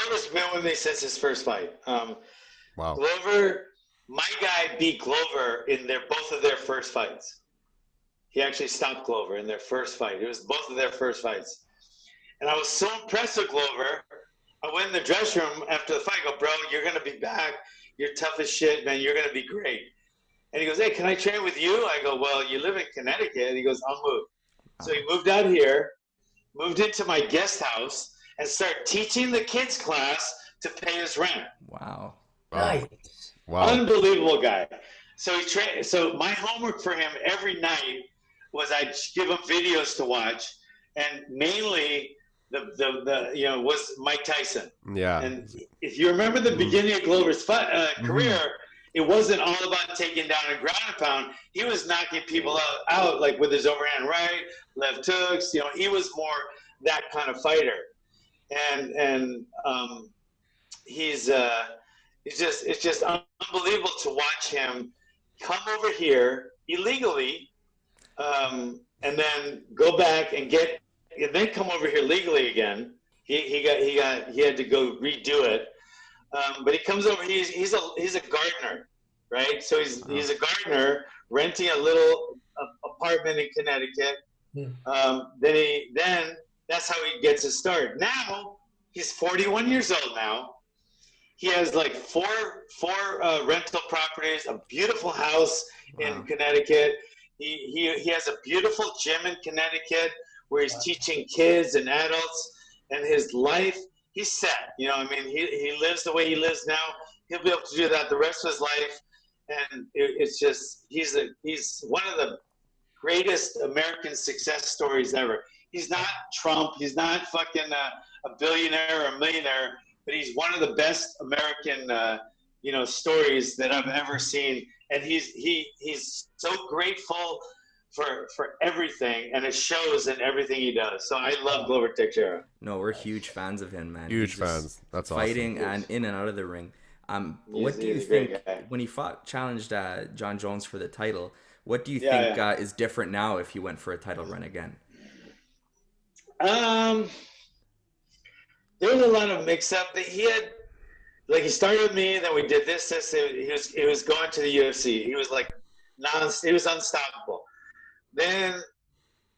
Glover's been with me since his first fight. Wow. Glover, my guy beat Glover in both of their first fights. He actually stopped Glover in their first fight. It was both of their first fights. And I was so impressed with Glover. I went in the dressing room after the fight. I go, bro, you're going to be back. You're tough as shit, man. You're going to be great. And he goes, hey, can I train with you? I go, well, you live in Connecticut. He goes, I'll move. So he moved out here, moved into my guest house, and started teaching the kids class to pay his rent. Wow. Nice. Wow. Unbelievable guy. So he trained. So my homework for him every night was I'd give him videos to watch, and mainly the was Mike Tyson. Yeah. And if you remember the beginning of Glover's career, it wasn't all about taking down and ground and pound. He was knocking people out like with his overhand right, left hooks. He was more that kind of fighter. And it's just unbelievable to watch him come over here illegally, and then go back and then come over here legally again. He had to go redo it. But he comes over. He's a gardener, right? So he's a gardener renting a little apartment in Connecticut. Then that's how he gets his start. Now he's 41 years old now. He has like four rental properties, a beautiful house in Connecticut. He has a beautiful gym in Connecticut where he's teaching kids and adults, and his life. He's set, he lives the way he lives now. He'll be able to do that the rest of his life. And it's just, he's one of the greatest American success stories ever. He's not Trump. He's not fucking a billionaire or a millionaire, but he's one of the best American, stories that I've ever seen. And he's so grateful for everything, and it shows in everything he does. So I love Glover Teixeira. No, we're huge fans of him, man. Huge fans. That's awesome. Fighting and in and out of the ring. What do you think when he challenged John Jones for the title? What do you think is different now if he went for a title run again? There was a lot of mix-up that he had. Like, he started with me, then we did this. He was going to the UFC. He was like, he was unstoppable. Then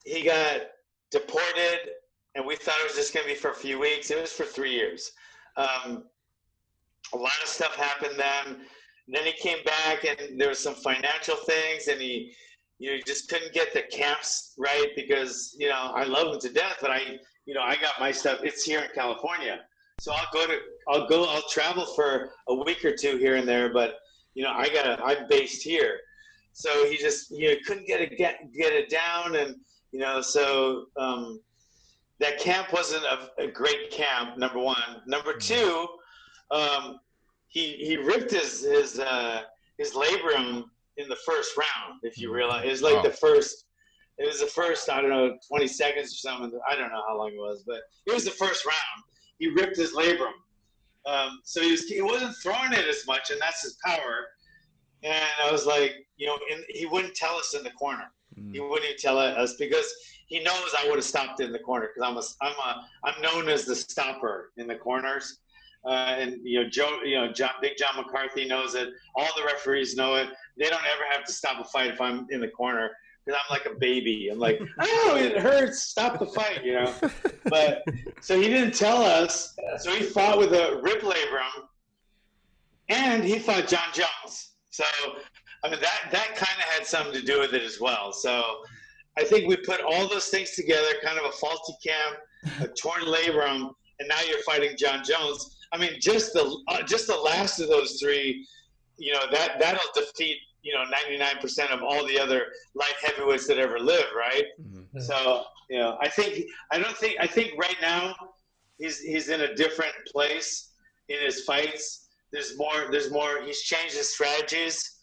he got deported, and we thought it was just going to be for a few weeks. It was for 3 years. A lot of stuff happened then. And then he came back, and there was some financial things, and he just couldn't get the camps right because, I love him to death, but I got my stuff. It's here in California. So I'll travel for a week or two here and there, but, I'm based here. So he just couldn't get it down, and so that camp wasn't a great camp. Number one. Number two, he ripped his labrum in the first round. If you realize, it was like the first. It was the first, I don't know, 20 seconds or something. I don't know how long it was, but it was the first round. He ripped his labrum, so he wasn't throwing it as much, and that's his power. And I was like, he wouldn't tell us in the corner. He wouldn't even tell us because he knows I would have stopped in the corner because I'm known as the stopper in the corners. And Big John McCarthy knows it. All the referees know it. They don't ever have to stop a fight if I'm in the corner because I'm like a baby. I'm like, oh, it hurts. Stop the fight, But so he didn't tell us. So he fought with a rib labrum, and he fought John Jones. So, that kind of had something to do with it as well. So, I think we put all those things together, kind of a faulty camp, a torn labrum, and now you're fighting John Jones. Just the last of those three, that'll defeat 99% of all the other light heavyweights that ever lived, right? Mm-hmm. So, I think right now he's in a different place in his fights. There's more. He's changed his strategies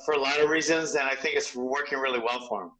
for a lot of reasons, and I think it's working really well for him.